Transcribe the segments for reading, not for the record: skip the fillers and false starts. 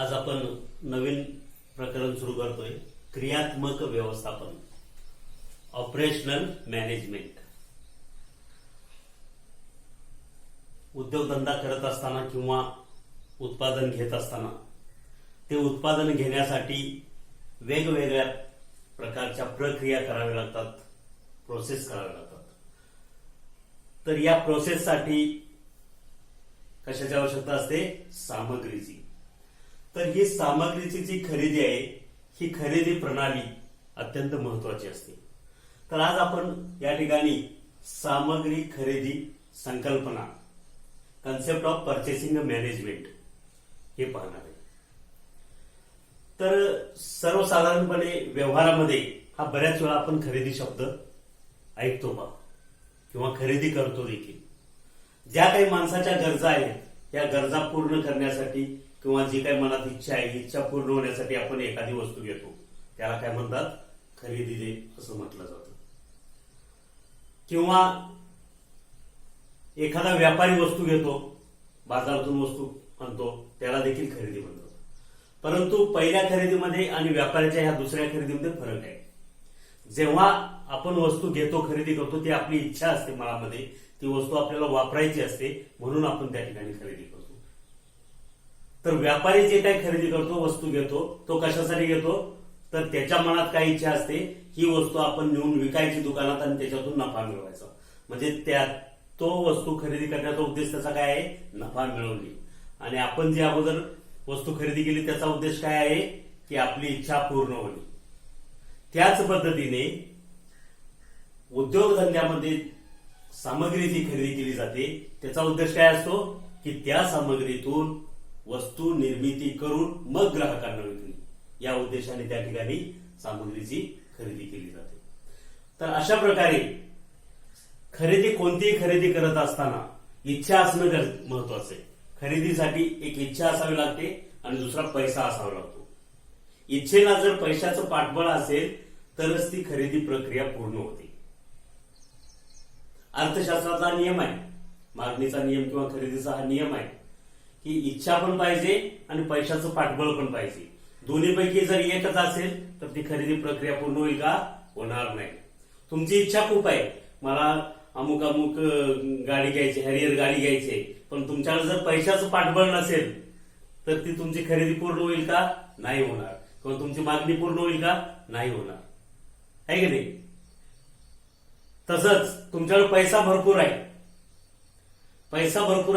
आज आपण नवीन प्रकरण सुरू करतोय, क्रियात्मक व्यवस्थापन, ऑपरेशनल मॅनेजमेंट. उद्योगधंदा करत असताना किंवा उत्पादन घेत असताना ते उत्पादन घेण्यासाठी वेगवेगळ्या प्रकारच्या प्रक्रिया कराव्या लागतात, प्रोसेस कराव्या लागतात. तर या प्रोसेससाठी कशाची आवश्यकता असते? सामग्रीची. तर ही सामग्रीची जी खरेदी आहे, ही खरेदी प्रणाली अत्यंत महत्वाची असते. तर आज आपण या ठिकाणी सामग्री खरेदी संकल्पना, कन्सेप्ट ऑफ परचेसिंग मॅनेजमेंट हे पाहणार आहे. तर सर्वसाधारणपणे व्यवहारामध्ये हा बऱ्याच वेळा आपण खरेदी शब्द ऐकतो बा किंवा खरेदी करतो देखील. ज्या काही माणसाच्या गरजा आहेत, त्या गरजा पूर्ण करण्यासाठी किंवा जी काही मनात इच्छा आहे, इच्छा पूर्ण होण्यासाठी आपण एखादी वस्तू घेतो, त्याला काय म्हणतात? खरेदी असं म्हटलं जातं. किंवा एखादा व्यापारी वस्तू घेतो, बाजारातून वस्तू आणतो, त्याला देखील खरेदी म्हणतात. परंतु पहिल्या खरेदीमध्ये आणि व्यापाऱ्याच्या ह्या दुसऱ्या खरेदीमध्ये फरक आहे. जेव्हा आपण वस्तू घेतो, खरेदी करतो, ती आपली इच्छा असते मनामध्ये, ती वस्तू आपल्याला वापरायची असते, म्हणून आपण त्या ठिकाणी खरेदी करतो. तर व्यापारी जे काही खरेदी करतो, वस्तू घेतो, तो कशासाठी घेतो? तर त्याच्या मनात काही इच्छा असते, ही वस्तू आपण नेऊन विकायची दुकानात आणि त्याच्यातून नफा मिळवायचा. म्हणजे तो वस्तू खरेदी करण्याचा उद्देश त्याचा काय आहे? नफा मिळवणे. आणि आपण जे अगोदर वस्तू खरेदी केली त्याचा उद्देश काय आहे? की आपली इच्छा पूर्ण होणे. त्याच पद्धतीने उद्योगधंद्यामध्ये सामग्री जी खरेदी केली जाते, त्याचा उद्देश काय असतो? की त्या सामग्रीतून वस्तू निर्मिती करून मग ग्राहकांना विकणे, या उद्देशाने त्या ठिकाणी सामग्रीची खरेदी केली जाते. तर अशा प्रकारे खरेदी, कोणतीही खरेदी करत असताना इच्छा असणं महत्वाचं आहे. खरेदीसाठी एक इच्छा असावी लागते आणि दुसरा पैसा असावा लागतो. इच्छेला जर पैशाचं पाठबळ असेल तरच ती खरेदी प्रक्रिया पूर्ण होते. अर्थशास्त्राचा नियम आहे, मागणीचा नियम किंवा खरेदीचा हा नियम आहे की इच्छा पण पाहिजे आणि पैशाचं पाठबळ पण पाहिजे. दोन्हीपैकी जर एकच असेल तर ती खरेदी प्रक्रिया पूर्ण होईल का? होणार नाही. तुमची इच्छा खूप आहे, मला अमुक गाडी घ्यायची, हॅरियर गाडी घ्यायची, पण तुमच्याकडे जर पैशाचं पाठबळ नसेल तर ती तुमची खरेदी पूर्ण होईल का? नाही होणार. किंवा तुमची मागणी पूर्ण होईल का? नाही होणार. आहे की नाही? तसंच तुमच्याकडे पैसा भरपूर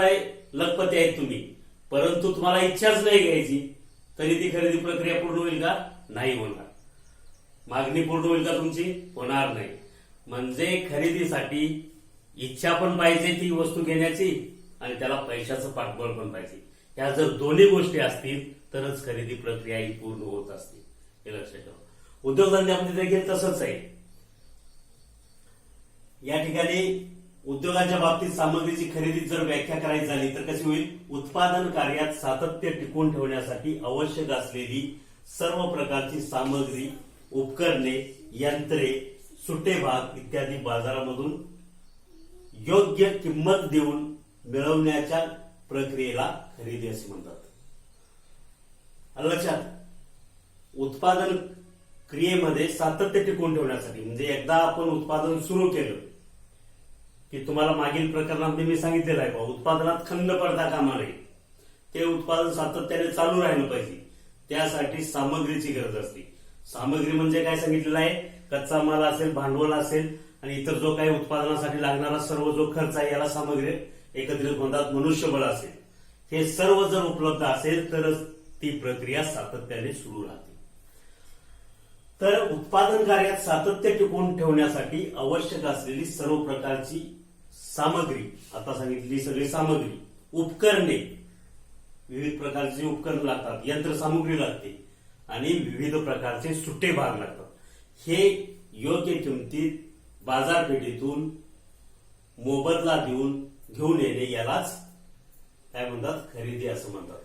आहे, लखपती आहेत तुम्ही, परंतु तुम्हाला इच्छाच नाही घ्यायची, तरी ती खरेदी प्रक्रिया पूर्ण होईल का? नाही होणार. मागणी पूर्ण होईल का तुमची? होणार नाही. म्हणजे खरेदीसाठी इच्छा पण पाहिजे ती वस्तू घेण्याची आणि त्याला पैशाचं पाठबळ पण पाहिजे. या जर दोन्ही गोष्टी असतील तरच खरेदी प्रक्रिया ही पूर्ण होत असते, हे लक्षात ठेवा. उद्योगधंद्यामध्ये देखील तसंच आहे. या ठिकाणी उद्योगाच्या बाबतीत सामग्रीची खरेदी जर व्याख्या करायची झाली तर कशी होईल? उत्पादन कार्यात सातत्य टिकवून ठेवण्यासाठी आवश्यक असलेली सर्व प्रकारची सामग्री, उपकरणे, यंत्रे, सुटे भाग इत्यादी बाजारामधून योग्य किंमत देऊन मिळवण्याच्या प्रक्रियेला खरेदी असे म्हणतात. लक्षात, उत्पादन क्रियेमध्ये सातत्य टिकवून ठेवण्यासाठी, म्हणजे एकदा आपण उत्पादन सुरू केलं की तुम्हाला मागील प्रकरणामध्ये मी सांगितलेलं आहे, उत्पादनात खंड पडता कामा नये, ते उत्पादन सातत्याने चालू राहिलं पाहिजे. त्यासाठी सामग्रीची गरज असते. सामग्री म्हणजे काय सांगितलेलं आहे? कच्चा माल असेल, भांडवल असेल आणि इतर जो काही उत्पादनासाठी लागणारा सर्व जो खर्च आहे, याला सामग्री एकत्रित म्हणतात. मनुष्यबळ असेल, हे सर्व जर उपलब्ध असेल तरच ती प्रक्रिया सातत्याने सुरू राहते. तर उत्पादन कार्यात सातत्य टिकवून ठेवण्यासाठी आवश्यक असलेली सर्व प्रकारची सामग्री, आता सांगितली सगळी सामग्री, उपकरणे, विविध प्रकारची उपकरणे लागतात, यंत्रसामुग्री लागते आणि विविध प्रकारचे सुटे भाग लागतात. हे योग्य किमतीत बाजारपेठेतून मोबदला देऊन घेऊन येणे, यालाच काय म्हणतात? खरेदी असं म्हणतात.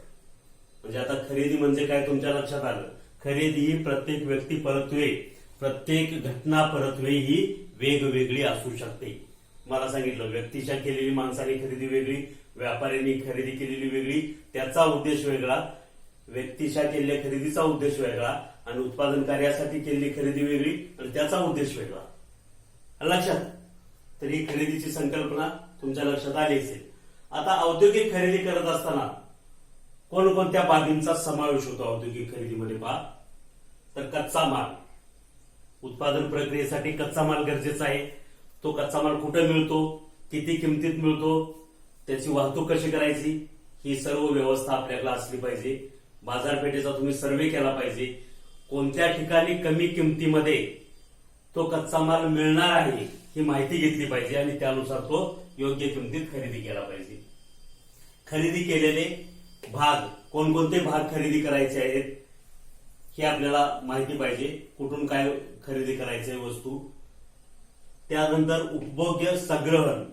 म्हणजे आता खरेदी म्हणजे काय तुमच्या लक्षात आलं? खरेदी ही प्रत्येक व्यक्ती परत्वे, प्रत्येक घटना परत्वे ही वेगवेगळी असू शकते. मला सांगितलं, व्यक्तीच्या केलेली माणसाने खरेदी वेगळी, व्यापाऱ्यांनी खरेदी केलेली वेगळी, त्याचा उद्देश वेगळा. व्यक्तीच्या केलेल्या खरेदीचा उद्देश वेगळा आणि उत्पादन कार्यासाठी केलेली खरेदी वेगळी आणि त्याचा उद्देश वेगळा. आलं लक्षात? तर ही खरेदीची संकल्पना तुमच्या लक्षात आली असेल. आता औद्योगिक खरेदी करत असताना कोणकोणत्या बाबींचा समावेश होतो औद्योगिक खरेदीमध्ये पहा. तर कच्चा माल, उत्पादन प्रक्रियेसाठी कच्चा माल गरजेचा आहे. तो कच्चा माल कुठे मिळतो, किती किमतीत मिळतो, त्याची वाहतूक कशी करायची, ही सर्व व्यवस्था आपल्याला असली पाहिजे. बाजारपेठेचा तुम्ही सर्व्हे केला पाहिजे. कोणत्या ठिकाणी कमी किमतीमध्ये तो कच्चा माल मिळणार आहे ही माहिती घेतली पाहिजे आणि त्यानुसार तो योग्य किमतीत खरेदी केला पाहिजे. खरेदी केलेले भाग, कोणकोणते भाग खरेदी करायचे आहेत हे आपल्याला माहिती पाहिजे. कुठून काय खरेदी करायचे वस्तू. त्यानंतर उपभोग्य संग्रहण,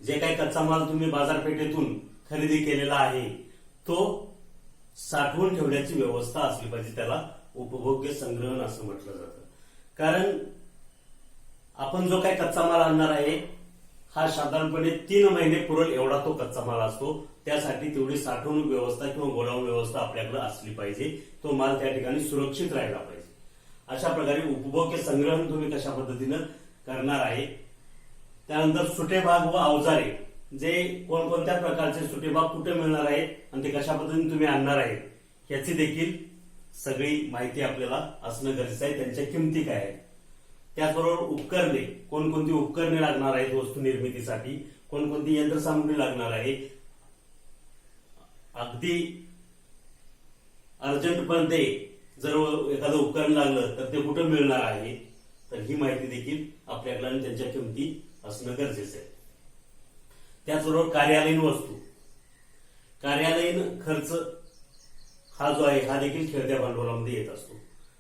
जे काही कच्चा माल तुम्ही बाजारपेठेतून खरेदी केलेला आहे तो साठवून ठेवण्याची व्यवस्था असली पाहिजे. त्याला उपभोग्य संग्रहण असं म्हटलं जातं. कारण आपण जो काही कच्चा माल आणणार आहे हा साधारणपणे 3 महिने पुरेल एवढा तो कच्चा माल असतो. त्यासाठी तेवढी साठवणूक व्यवस्था किंवा गोडाऊन व्यवस्था आपल्याकडे असली पाहिजे. तो माल त्या ठिकाणी सुरक्षित राहिला पाहिजे. अशा प्रकारे उपभोग्य संग्रहण तुम्ही कशा पद्धतीनं करणार आहे. त्यानंतर सुटे भाग व अवजारे, जे कोणकोणत्या प्रकारचे सुटे भाग कुठे मिळणार आहेत आणि ते कशा पद्धतीने तुम्ही आणणार आहेत याची देखील सगळी माहिती आपल्याला असणं गरजेचं आहे. त्यांच्या किमती काय आहेत. त्याचबरोबर उपकरणे, कोणकोणती उपकरणे लागणार आहेत वस्तू निर्मितीसाठी, कोणकोणती यंत्रसामुग्री लागणार आहे. अगदी अर्जंटपणे जर एखादं उपकरण लागलं तर ते कुठं मिळणार आहे, तर ही माहिती देखील आपल्याकडे आणि त्यांच्या किमती असणं गरजेचं आहे. त्याचबरोबर कार्यालयीन वस्तू, कार्यालयीन खर्च हा जो आहे हा देखील खेळत्या भांडवलामध्ये येत असतो.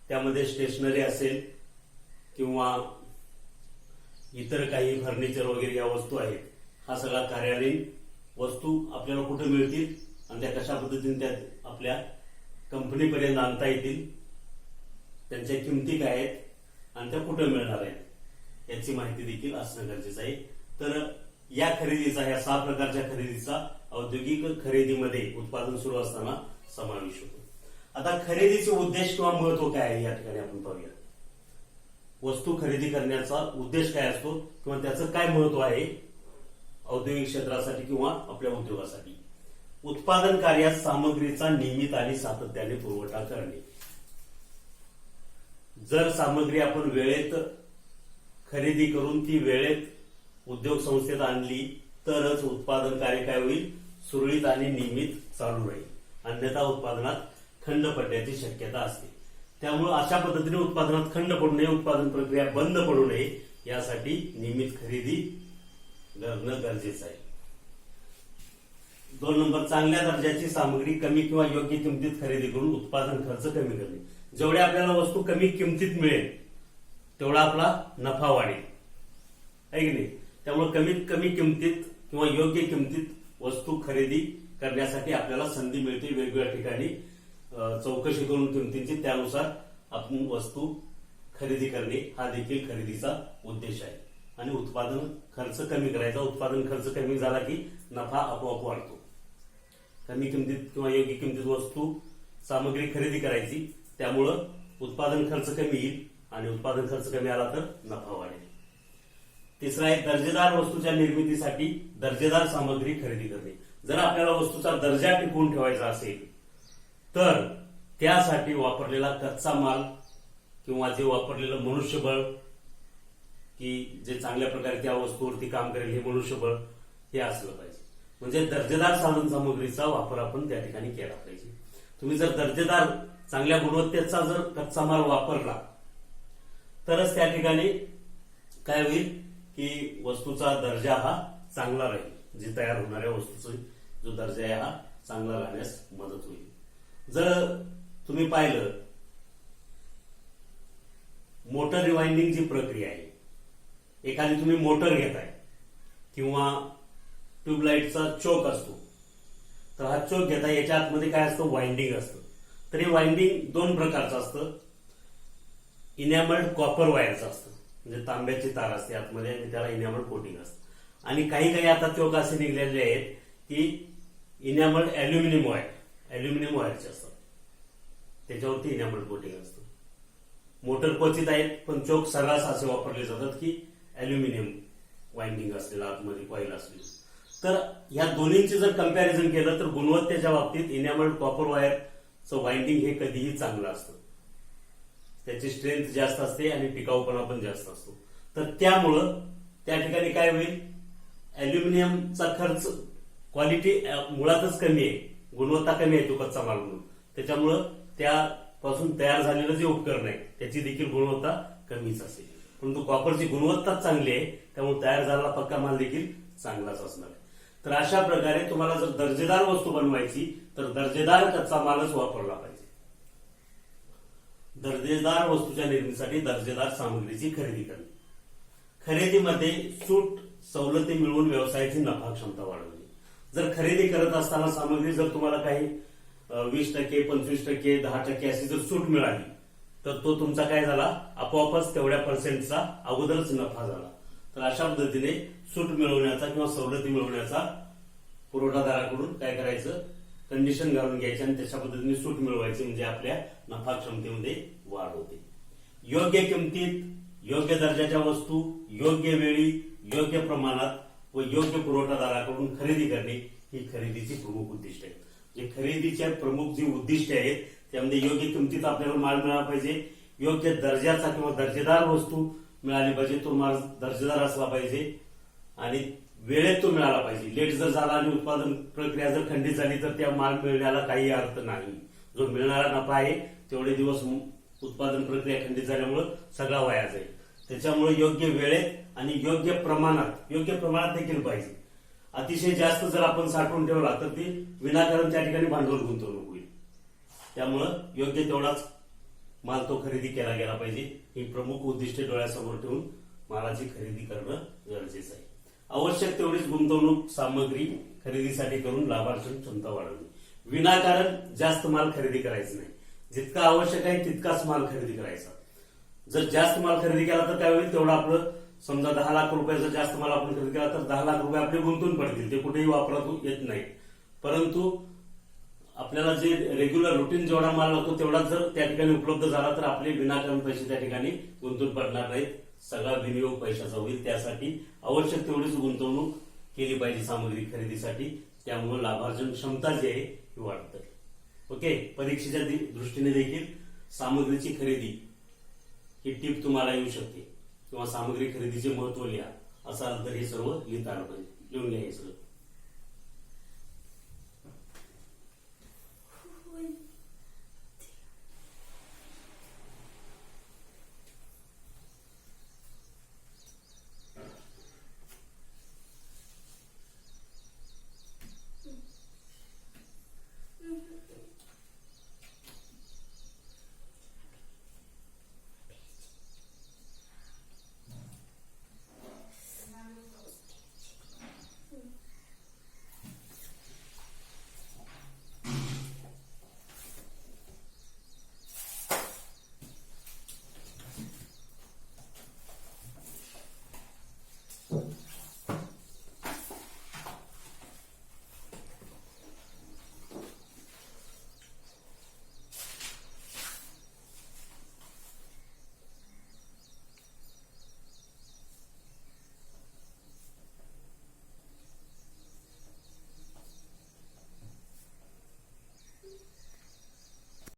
त्यामध्ये स्टेशनरी असेल किंवा इतर काही फर्निचर वगैरे या वस्तू आहेत, हा सगळा कार्यालयीन वस्तू आपल्याला कुठे मिळतील आणि त्या कशा पद्धतीने त्या आपल्या कंपनीपर्यंत आणता येतील, त्यांच्या किमती काय आहेत आणि त्या कुठे मिळणार आहेत याची माहिती देखील असणं गरजेचं आहे. तर या खरेदीचा, या 6 प्रकारच्या खरेदीचा औद्योगिक खरेदीमध्ये उत्पादन सुरू असताना समावेश होतो. आता खरेदीचे उद्देश किंवा महत्व काय आहे या ठिकाणी आपण पाहूया. वस्तू खरेदी करण्याचा उद्देश काय असतो किंवा त्याचं काय महत्व आहे औद्योगिक क्षेत्रासाठी किंवा आपल्या उद्योगासाठी. उत्पादन कार्यात सामग्रीचा नियमित आणि सातत्याने पुरवठा करणे. जर सामग्री आपण वेळेत खरेदी करून ती वेळेत उद्योग संस्थेत आणली तरच उत्पादन कार्य काय होईल, सुरळीत आणि नियमित चालू राहील. अन्यथा उत्पादनात खंड पडण्याची शक्यता असते. त्यामुळे अशा पद्धतीने उत्पादनात खंड पडू नये, उत्पादन प्रक्रिया बंद पडू नये यासाठी नियमित खरेदी करणं गरजेचं आहे. 2 नंबर, चांगल्या दर्जाची सामग्री कमी किंवा योग्य किमतीत खरेदी करून उत्पादन खर्च कमी करणे. जेवढ्या आपल्याला वस्तू कमी किमतीत मिळेल तेवढा आपला नफा वाढेल, आहे की नाही. त्यामुळे कमीत कमी किमतीत किंवा योग्य किमतीत वस्तू खरेदी करण्यासाठी आपल्याला संधी मिळते. वेगवेगळ्या ठिकाणी चौकशी करून किमतींची त्यानुसार आपण वस्तू खरेदी करणे हा देखील खरेदीचा उद्देश आहे. आणि उत्पादन खर्च कमी करायचा. उत्पादन खर्च कमी झाला की नफा आपोआप वाढतो. कमी किमतीत किंवा योग्य किमतीत वस्तू सामग्री खरेदी करायची, त्यामुळं उत्पादन खर्च कमी येईल आणि उत्पादन खर्च कमी आला तर नफा वाढेल. तिसरा आहे, दर्जेदार वस्तूच्या निर्मितीसाठी दर्जेदार सामग्री खरेदी करणे. जर आपल्याला वस्तूचा दर्जा टिकवून ठेवायचा असेल तर त्यासाठी वापरलेला कच्चा माल किंवा जे वापरलेलं मनुष्यबळ, की जे चांगल्या प्रकारे त्या वस्तूवरती काम करेल हे मनुष्यबळ, हे असलं पाहिजे. म्हणजे दर्जेदार साधन सामग्रीचा वापर आपण त्या ठिकाणी केला पाहिजे. तुम्ही जर दर्जेदार चांगल्या गुणवत्तेचा जर कच्चा माल वापरला तरच त्या ठिकाणी काय होईल की वस्तूचा दर्जा हा चांगला राहील. जी तयार होणाऱ्या वस्तूचा जो दर्जा आहे हा चांगला राहण्यास मदत होईल. जर तुम्ही पाहिलं, मोटर रिवाइंडिंग जी प्रक्रिया आहे, एखादी तुम्ही मोटर घेताय किंवा ट्यूबलाईटचा चोक असतो, तर हा चोक घेताय, याच्या आतमध्ये काय असतं, वाइंडिंग असतं. तर हे वाइंडिंग 2 प्रकारचं असतं. इनॅमल्ड कॉपर वायरचं असतं, म्हणजे तांब्याची तार असते आतमध्ये आणि त्याला इनॅमल्ड कोटिंग असतं. आणि काही आता चोक असे निघलेले आहेत की इनॅमल्ड अल्युमिनियम वायर. अल्युमिनियम वायरचे असतात, त्याच्यावरती इनॅमल कोटिंग असतं. मोटर क्वचित आहेत, पण चोक सर्रास असे वापरले जातात की अल्युमिनियम वाइंडिंग असलेलं आतमध्ये कॉईल असलेलं. तर ह्या दोन्हींची जर कम्पॅरिझन केलं तर गुणवत्तेच्या बाबतीत इनॅमल्ड कॉपर वायरचं वाइंडिंग हे कधीही चांगलं असतं. त्याची स्ट्रेंथ जास्त असते आणि टिकाऊपणा पण जास्त असतो. तर त्यामुळं त्या ठिकाणी काय होईल, अल्युमिनियमचा खर्च क्वालिटी मुळातच कमी आहे, गुणवत्ता कमी आहे तो कच्चा माल म्हणून, त्याच्यामुळं त्यापासून तयार झालेलं जे उपकरण आहे त्याची देखील गुणवत्ता कमीच असेल. परंतु कॉपरची गुणवत्ताच चांगली आहे, त्यामुळे तयार झालेला पक्का माल देखील चांगलाच असणार. तर अशा प्रकारे तुम्हाला जर दर्जेदार वस्तू बनवायची तर दर्जेदार कच्चा मालच वापरला पाहिजे. दर्जेदार वस्तूच्या निर्मितीसाठी दर्जेदार सामग्रीची खरेदी करणे. खरेदीमध्ये सूट सवलती मिळवून व्यवसायाची नफा क्षमता वाढवणे. जर खरेदी करत असताना सामग्री जर तुम्हाला काही 20%, 25%, 10% अशी जर सूट मिळाली तर तो तुमचा काय झाला, आपोआपच तेवढ्या पर्सेंटचा अगोदरच नफा झाला. तर अशा पद्धतीने सूट मिळवण्याचा किंवा सवलती मिळवण्याचा पुरवठादाराकडून काय करायचं, कंडिशन घालून घ्यायची आणि त्याच्या पद्धतीने सूट मिळवायची, म्हणजे आपल्या नफा क्षमतेमध्ये वाढ होते. योग्य किमतीत योग्य दर्जाच्या वस्तू योग्य वेळी योग्य प्रमाणात व योग्य पुरवठादाराकडून खरेदी करणे ही खरेदीची प्रमुख उद्दिष्ट आहेत. जे खरेदीच्या प्रमुख जी उद्दिष्टे आहेत त्यामध्ये योग्य किमतीत आपल्याला माल मिळाला पाहिजे, योग्य दर्जाचा किंवा दर्जेदार वस्तू मिळाली पाहिजे, तो माल दर्जेदार असला पाहिजे आणि वेळेत तो मिळाला पाहिजे. लेट जर झाला आणि उत्पादन प्रक्रिया जर खंडित झाली तर त्या माल मिळण्याला काही अर्थ नाही. जो मिळणारा नफा आहे तेवढे दिवस उत्पादन प्रक्रिया खंडित झाल्यामुळे सगळा वाया जाईल. त्याच्यामुळे योग्य वेळेत आणि योग्य प्रमाणात देखील पाहिजे. अतिशय जास्त जर आपण साठवून ठेवला तर ती विनाकारण त्या ठिकाणी भांडवल गुंतवणूक होईल. त्यामुळं योग्य तेवढाच माल तो खरेदी केला गेला पाहिजे. ही प्रमुख उद्दिष्टे डोळ्यासमोर ठेवून मालाची खरेदी करणं गरजेचं आहे. आवश्यक तेवढीच गुंतवणूक सामग्री खरेदीसाठी करून लाभार्जन क्षमता वाढवणे. विनाकारण जास्त माल खरेदी करायचा नाही. जितका आवश्यक आहे तितकाच माल खरेदी करायचा. जर जास्त माल खरेदी केला तर काय होईल, तेवढं आपलं समजा 10 लाख रुपयाचा जास्त माल आपण खरेदी केला तर 10 लाख रुपये आपले गुंतून पडतील, ते कुठेही वापरात येत नाही. परंतु आपल्याला जे रेग्युलर रुटीन जेवढा माल लागतो तेवढाच जर त्या ठिकाणी उपलब्ध झाला तर आपले विनाकारण पैसे त्या ठिकाणी गुंतून पडणार नाहीत, सगळा विनियोग पैशाचा होईल. त्यासाठी आवश्यक तेवढीच गुंतवणूक केली पाहिजे सामग्री खरेदीसाठी. त्यामुळे लाभार्जन क्षमता जी आहे ही वाढते. ओके, परीक्षेच्या दृष्टीने देखील सामग्रीची खरेदी ही टीप तुम्हाला येऊ शकते किंवा सामग्री खरेदीचे महत्व लिहा, असं तर हे सर्व लिहिता आलं पाहिजे. लिहून घ्या हे सगळं.